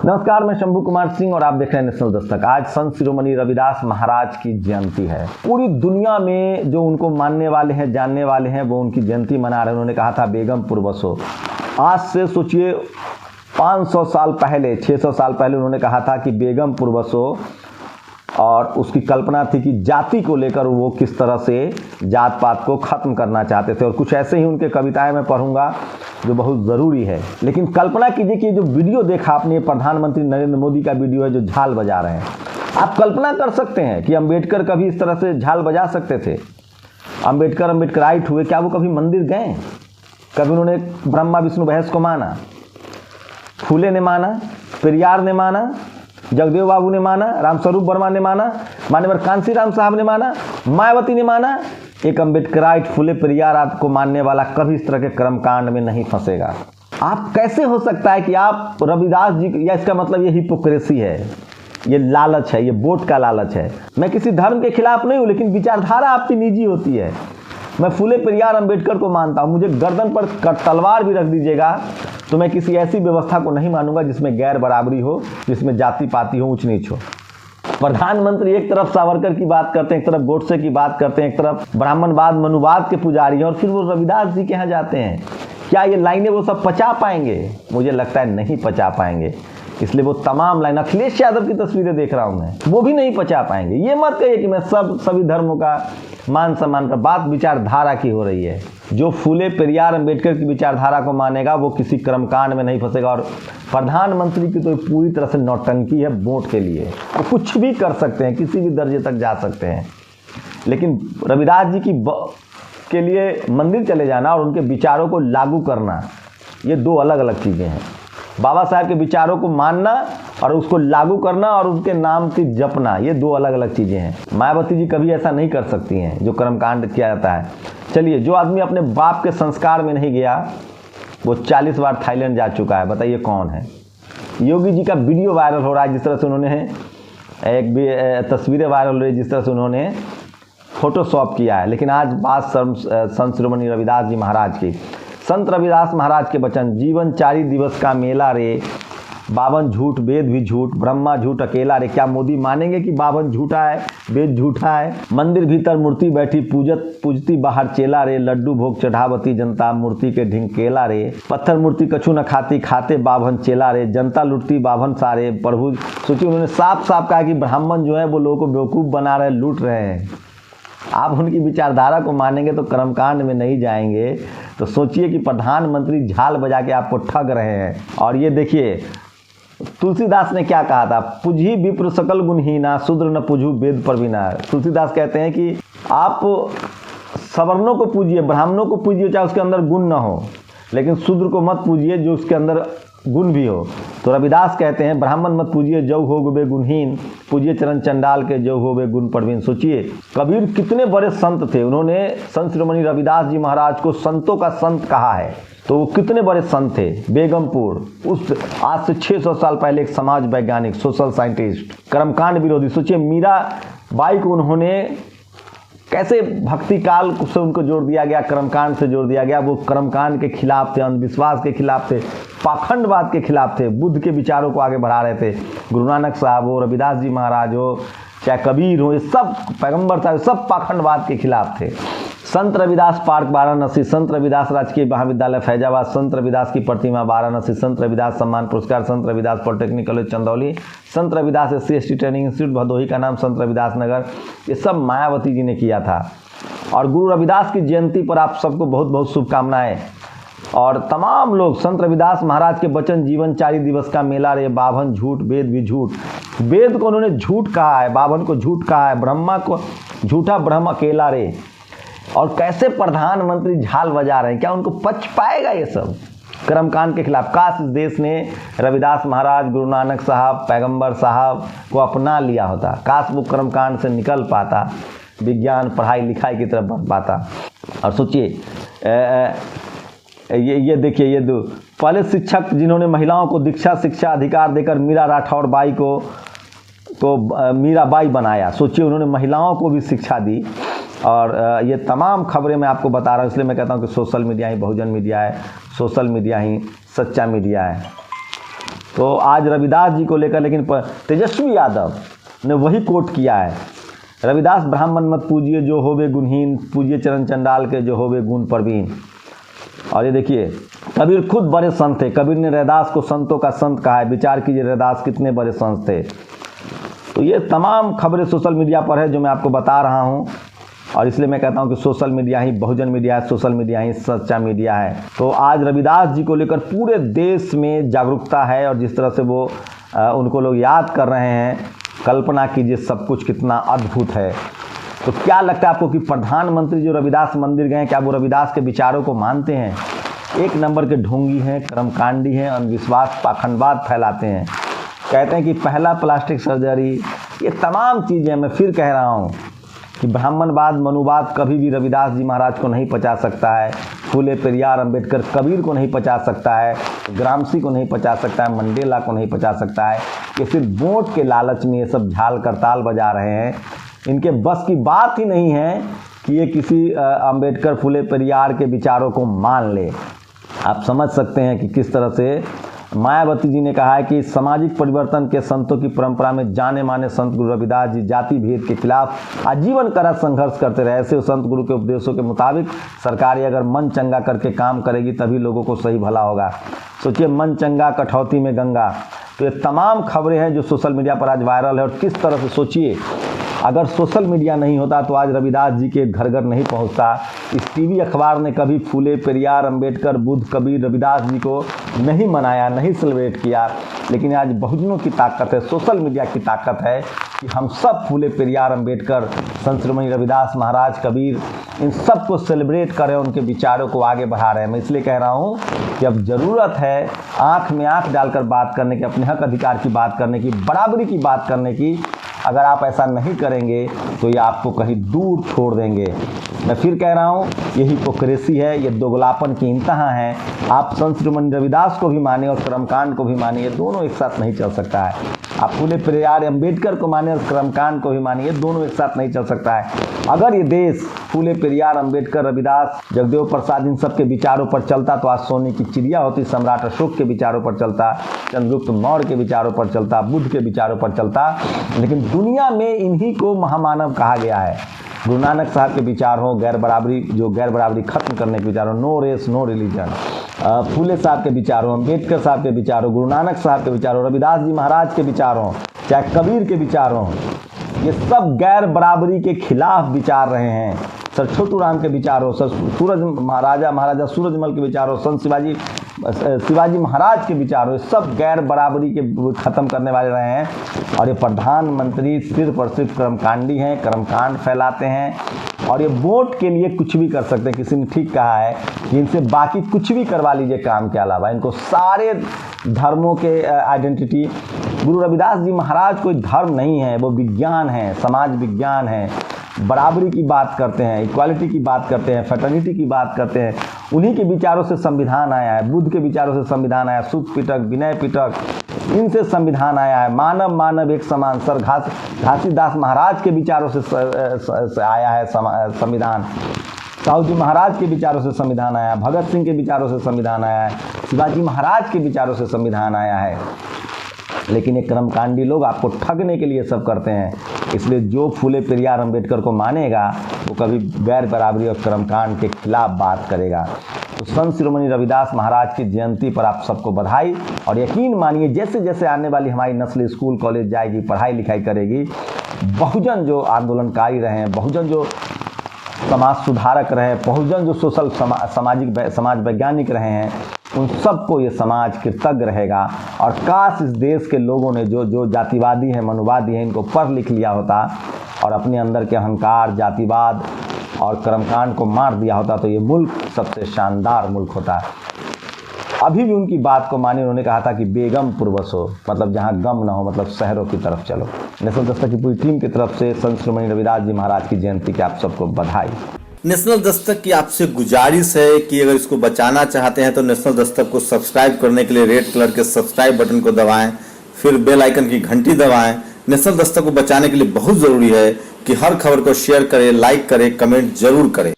नमस्कार, मैं शंभू कुमार सिंह और आप देख रहे हैं नेशनल दस्तक। आज संत शिरोमणि रविदास महाराज की जयंती है। पूरी दुनिया में जो उनको मानने वाले हैं, जानने वाले हैं, वो उनकी जयंती मना रहे हैं। उन्होंने कहा था बेगमपुर बसो। आज से सोचिए 500 साल पहले, 600 साल पहले उन्होंने कहा था कि बेगमपुर बसो, और उसकी कल्पना थी कि जाति को लेकर वो किस तरह से जात पात को ख़त्म करना चाहते थे। और कुछ ऐसे ही उनके कविताएं मैं पढ़ूंगा जो बहुत ज़रूरी है। लेकिन कल्पना कीजिए कि जो वीडियो देखा आपने, प्रधानमंत्री नरेंद्र मोदी का वीडियो है जो झाल बजा रहे हैं। आप कल्पना कर सकते हैं कि अम्बेडकर कभी इस तरह से झाल बजा सकते थे? अम्बेडकराइट हुए, क्या वो कभी मंदिर गए? कभी उन्होंने ब्रह्मा विष्णु महेश को माना? फूले ने माना, पेरियार ने माना, जगदेव बाबू ने माना, रामस्वरूप वर्मा ने माना, मान्यवर कांशीराम साहब ने माना, मायावती ने माना। एक अम्बेडकराइट, फूले, पेरियार आदि को मानने वाला कभी इस तरह के कर्मकांड में नहीं फंसेगा। आप कैसे हो सकता है कि आप रविदास जी, या इसका मतलब ये हिपोक्रेसी है, ये लालच है, ये वोट का लालच है। मैं किसी धर्म के खिलाफ नहीं हूँ, लेकिन विचारधारा आपकी निजी होती है। मैं फूले, पेरियार, अम्बेडकर को मानता हूँ। मुझे गर्दन पर तलवार भी रख दीजिएगा तो मैं किसी ऐसी व्यवस्था को नहीं मानूंगा जिसमें गैर बराबरी हो, जिसमें जाति पाति हो, ऊंच नीच हो। प्रधानमंत्री एक तरफ सावरकर की बात करते हैं, एक तरफ गोडसे की बात करते हैं, एक तरफ ब्राह्मणवाद मनुवाद के पुजारी हैं, और फिर वो रविदास जी के यहाँ जाते हैं। क्या ये लाइनें वो सब पचा पाएंगे? मुझे लगता है नहीं पचा पाएंगे। इसलिए वो तमाम लाइन, अखिलेश यादव की तस्वीरें देख रहा हूं मैं, वो भी नहीं पचा पाएंगे। ये मत कहिए कि मैं सभी धर्मों का मान सम्मान कर, बात विचारधारा की हो रही है। जो फूले, पेरियार, अम्बेडकर की विचारधारा को मानेगा वो किसी कर्मकांड में नहीं फंसेगा। और प्रधानमंत्री की तो पूरी तरह से नौटंकी है वोट के लिए। वो कुछ भी कर सकते हैं, किसी भी दर्जे तक जा सकते हैं, लेकिन रविदास जी के लिए मंदिर चले जाना और उनके विचारों को लागू करना, ये दो अलग अलग चीज़ें हैं। बाबा साहब के विचारों को मानना और उसको लागू करना और उनके नाम की जपना, ये दो अलग अलग चीज़ें हैं। मायावती जी कभी ऐसा नहीं कर सकती हैं जो कर्मकांड किया जाता है। चलिए, जो आदमी अपने बाप के संस्कार में नहीं गया वो 40 बार थाईलैंड जा चुका है, बताइए कौन है? योगी जी का वीडियो वायरल हो रहा है, जिस तरह से उन्होंने एक तस्वीरें वायरल हो रही है, जिस तरह से उन्होंने फोटोशॉप किया है। लेकिन आज बात संत शिरोमणि रविदास जी महाराज की। संत रविदास महाराज के वचन, जीवन 4 दिवस का मेला रे, 52 झूठ वेद भी झूठ, ब्रह्मा झूठ अकेला रे। क्या मोदी मानेंगे कि 52 झूठा है, वेद झूठा है? मंदिर भीतर मूर्ति बैठी पूजती बाहर चेला रे, लड्डू भोग चढ़ावती जनता मूर्ति के ढिंकेला रे। पत्थर मूर्ति कछु न खाती, खाते 52 चेला रे, जनता लुटती 52 सारे प्रभु। सोचिए, उन्होंने साफ साफ कहा कि ब्राह्मण जो है वो लोगों को बेवकूफ़ बना रहे, लूट रहे हैं। आप उनकी विचारधारा को मानेंगे तो कर्मकांड में नहीं जाएंगे। तो सोचिए कि प्रधानमंत्री झाल बजा के आपको ठग रहे हैं। और ये देखिए, तुलसीदास ने क्या कहा था, पुजही विप्र सकल गुणहीना, शूद्र न पुजहु वेद प्रवीणा। तुलसीदास कहते हैं कि आप सवर्णों को पूजिए, ब्राह्मणों को पूजिए चाहे उसके अंदर गुण न हो, लेकिन शूद्र को मत पूजिए जो उसके अंदर गुण भी हो। तो रविदास कहते हैं ब्राह्मण मत पूजिए जो हो गए गुणहीन, पूजिए चरण चंडाल के जो हो गए गुण प्रवीण। सोचिए, कबीर कितने बड़े संत थे। उन्होंने संत शिरोमणि रविदास जी महाराज को संतों का संत कहा है। तो वो कितने बड़े संत थे। बेगमपुर, उस आज से 600 साल पहले एक समाज वैज्ञानिक, सोशल साइंटिस्ट, कर्मकांड विरोधी। सोचिए, मीरा बाई को उन्होंने कैसे भक्ति काल से उनको जोड़ दिया गया, कर्मकांड से जोड़ दिया गया। वो कर्मकांड के खिलाफ थे, अंधविश्वास के खिलाफ थे, पाखंडवाद के खिलाफ थे, बुद्ध के विचारों को आगे बढ़ा रहे थे। गुरु नानक साहब हो, रविदास जी महाराज हो, चाहे कबीर हो, ये सब पैगंबर साहब, सब पाखंडवाद के खिलाफ थे। संत रविदास पार्क वाराणसी, संत रविदास राजकीय महाविद्यालय फैजाबाद, संत रविदास की प्रतिमा वाराणसी, संत रविदास सम्मान पुरस्कार, संत रविदास पॉलिटेक्निक कॉलेज चंदौली, संत Ravidas SC/ST training institute Bhadohi का नाम संत रविदास नगर। ये सब मायावती जी ने किया था। और गुरु रविदास की जयंती पर आप सबको बहुत बहुत शुभकामनाएं। और तमाम लोग संत रविदास महाराज के वचन, जीवन 4 दिवस का मेला रे, 52 झूठ वेद भी झूठ। वेद को उन्होंने झूठ कहा है, 52 को झूठ कहा है, ब्रह्मा को झूठा ब्रह्म अकेला रे। और कैसे प्रधानमंत्री झाल बजा रहे हैं? क्या उनको पच पाएगा ये सब कर्मकांड के खिलाफ? काश इस देश ने रविदास महाराज, गुरु नानक साहब, पैगंबर साहब को अपना लिया होता। काश वो कर्मकांड से निकल पाता, विज्ञान पढ़ाई लिखाई की तरफ बढ़ पाता। और सोचिए, ये देखिए, ये दो पहले शिक्षक जिन्होंने महिलाओं को दीक्षा शिक्षा अधिकार देकर मीरा राठौर बाई को मीराबाई बनाया। सोचिए, उन्होंने महिलाओं को भी शिक्षा दी। और ये तमाम खबरें मैं आपको बता रहा हूँ, इसलिए मैं कहता हूँ कि सोशल मीडिया ही बहुजन मीडिया है, सोशल मीडिया ही सच्चा मीडिया है। तो आज रविदास जी को लेकर लेकिन तेजस्वी यादव ने वही कोट किया है, रविदास ब्राह्मण मत पूजिए जो होवे गुणहीन, पूजिए चरण चंडाल के जो होवे गुण प्रवीण। और ये देखिए कबीर खुद बड़े संत थे, कबीर ने रैदास को संतों का संत कहा है। विचार कीजिए रैदास कितने बड़े संत थे। तो ये तमाम खबरें सोशल मीडिया पर है जो मैं आपको बता रहा हूँ, और इसलिए मैं कहता हूँ कि सोशल मीडिया ही बहुजन मीडिया है, सोशल मीडिया ही सच्चा मीडिया है। तो आज रविदास जी को लेकर पूरे देश में जागरूकता है, और जिस तरह से वो उनको लोग याद कर रहे हैं, कल्पना कीजिए सब कुछ कितना अद्भुत है। तो क्या लगता है आपको कि प्रधानमंत्री जो रविदास मंदिर गए, क्या वो रविदास के विचारों को मानते हैं? एक नंबर के ढोंगी हैं, कर्मकांडी हैं, अंधविश्वास पाखंडवाद फैलाते हैं। कहते हैं कि पहला प्लास्टिक सर्जरी, ये तमाम चीज़ें मैं फिर कह रहा हूँ कि ब्राह्मणवाद मनुवाद कभी भी रविदास जी महाराज को नहीं पचा सकता है, फूले पेरियार अंबेडकर कबीर को नहीं पचा सकता है, ग्रामसी को नहीं पचा सकता है, मंडेला को नहीं पचा सकता है। ये सिर्फ वोट के लालच में ये सब झाल करताल बजा रहे हैं। इनके बस की बात ही नहीं है कि ये किसी अंबेडकर फूले पेरियार के विचारों को मान ले। आप समझ सकते हैं कि किस तरह से मायावती जी ने कहा है कि सामाजिक परिवर्तन के संतों की परंपरा में जाने माने संत गुरु रविदास जी जाति भेद के खिलाफ आजीवन कड़ा संघर्ष करते रहे। ऐसे संत गुरु के उपदेशों के मुताबिक सरकार अगर मन चंगा करके काम करेगी तभी लोगों को सही भला होगा। सोचिए, मन चंगा कठौती में गंगा। तो ये तमाम खबरें हैं जो सोशल मीडिया पर आज वायरल है, और किस तरह से सोचिए अगर सोशल मीडिया नहीं होता तो आज रविदास जी के घर घर नहीं पहुंचता। इस टीवी अखबार ने कभी फूले पेरियार अंबेडकर बुद्ध कबीर रविदास जी को नहीं मनाया, नहीं सेलिब्रेट किया, लेकिन आज बहुजनों की ताकत है, सोशल मीडिया की ताकत है कि हम सब फूले पेरियार अंबेडकर संत शिरोमणि रविदास महाराज कबीर इन सब को सेलिब्रेट करें, उनके विचारों को आगे बढ़ा रहे हैं। मैं इसलिए कह रहा हूँ कि अब ज़रूरत है आँख में आँख डालकर बात करने की, अपने हक अधिकार की बात करने की, बराबरी की बात करने की। अगर आप ऐसा नहीं करेंगे तो ये आपको कहीं दूर छोड़ देंगे। मैं फिर कह रहा हूँ, ये हिपोक्रेसी है, ये दोगलापन की इंतहा है। आप संत शिरोमणि रविदास को भी माने और कर्मकांड को भी माने, ये दोनों एक साथ नहीं चल सकता है। आप फूले पेरियार अंबेडकर को माने और कर्मकांड को भी माने, ये दोनों एक साथ नहीं चल सकता है। अगर ये देश फूले पेरियार अंबेडकर रविदास जगदेव प्रसाद इन सब के विचारों पर चलता तो आज सोने की चिड़िया होती। सम्राट अशोक के विचारों पर चलता, चंद्रगुप्त मौर्य के विचारों पर चलता, बुद्ध के विचारों पर चलता। लेकिन दुनिया में इन्हीं को महामानव कहा गया है। गुरु नानक साहब के विचार हो, गैर बराबरी खत्म करने के विचार हो, नो रेस नो रिलीजन, फूले साहब के विचार हो, अम्बेडकर साहब के विचार हो, गुरु नानक साहब के विचार हो, रविदास जी महाराज के विचार हो, चाहे कबीर के विचार हो, ये सब गैर बराबरी के खिलाफ विचार रहे हैं। सर छोटू राम के विचार हो, सर महाराजा सूरजमल के विचार हो, संत शिवाजी महाराज के विचार हो, सब गैर बराबरी के ख़त्म करने वाले रहे हैं। और ये प्रधानमंत्री सिर्फ और सिर्फ कर्मकांडी हैं, कर्मकांड फैलाते हैं, और ये वोट के लिए कुछ भी कर सकते हैं। किसी ने ठीक कहा है कि इनसे बाकी कुछ भी करवा लीजिए काम के अलावा, इनको सारे धर्मों के आइडेंटिटी। गुरु रविदास जी महाराज कोई धर्म नहीं है, वो विज्ञान है, समाज विज्ञान है। बराबरी की बात करते हैं, इक्वालिटी की बात करते हैं, फ्रेटर्निटी की बात करते हैं। उन्हीं के विचारों से संविधान आया है, बुद्ध के विचारों से संविधान आया, सुत पिटक विनय पिटक इनसे संविधान आया है। मानव मानव एक समान, सर घासीदास महाराज के विचारों से आया है संविधान। साहू जी महाराज के विचारों से संविधान आया, भगत सिंह के विचारों से संविधान आया है, शिवाजी महाराज के विचारों से संविधान आया है। लेकिन ये कर्मकांडी लोग आपको ठगने के लिए सब करते हैं। इसलिए जो फूले पेरियार अंबेडकर को मानेगा वो कभी गैर बराबरी और कर्मकांड के खिलाफ बात करेगा। तो संत शिरोमणि रविदास महाराज की जयंती पर आप सबको बधाई। और यकीन मानिए जैसे जैसे आने वाली हमारी नस्ल स्कूल कॉलेज जाएगी, पढ़ाई लिखाई करेगी, बहुजन जो आंदोलनकारी रहे हैं, बहुजन जो समाज सुधारक रहे, बहुजन जो सोशल समाज वैज्ञानिक रहे हैं, उन सबको ये समाज कृतज्ञ रहेगा। और काश इस देश के लोगों ने जो जातिवादी हैं, मनुवादी हैं, इनको पढ़ लिख लिया होता और अपने अंदर के अहंकार, जातिवाद और कर्मकांड को मार दिया होता तो ये मुल्क सबसे शानदार मुल्क होता। अभी भी उनकी बात को माने। उन्होंने कहा था कि बेगमपुर बसो, मतलब जहाँ गम ना हो, मतलब शहरों की तरफ चलो। नेशनल दस्तक की पूरी टीम की तरफ से संत शिरोमणि रविदास जी महाराज की जयंती की आप सबको बधाई। नेशनल दस्तक की आपसे गुजारिश है कि अगर इसको बचाना चाहते हैं तो नेशनल दस्तक को सब्सक्राइब करने के लिए रेड कलर के सब्सक्राइब बटन को दबाएं, फिर बेल आइकन की घंटी दबाएं। नेशनल दस्तक को बचाने के लिए बहुत जरूरी है कि हर खबर को शेयर करें, लाइक करें, कमेंट जरूर करें।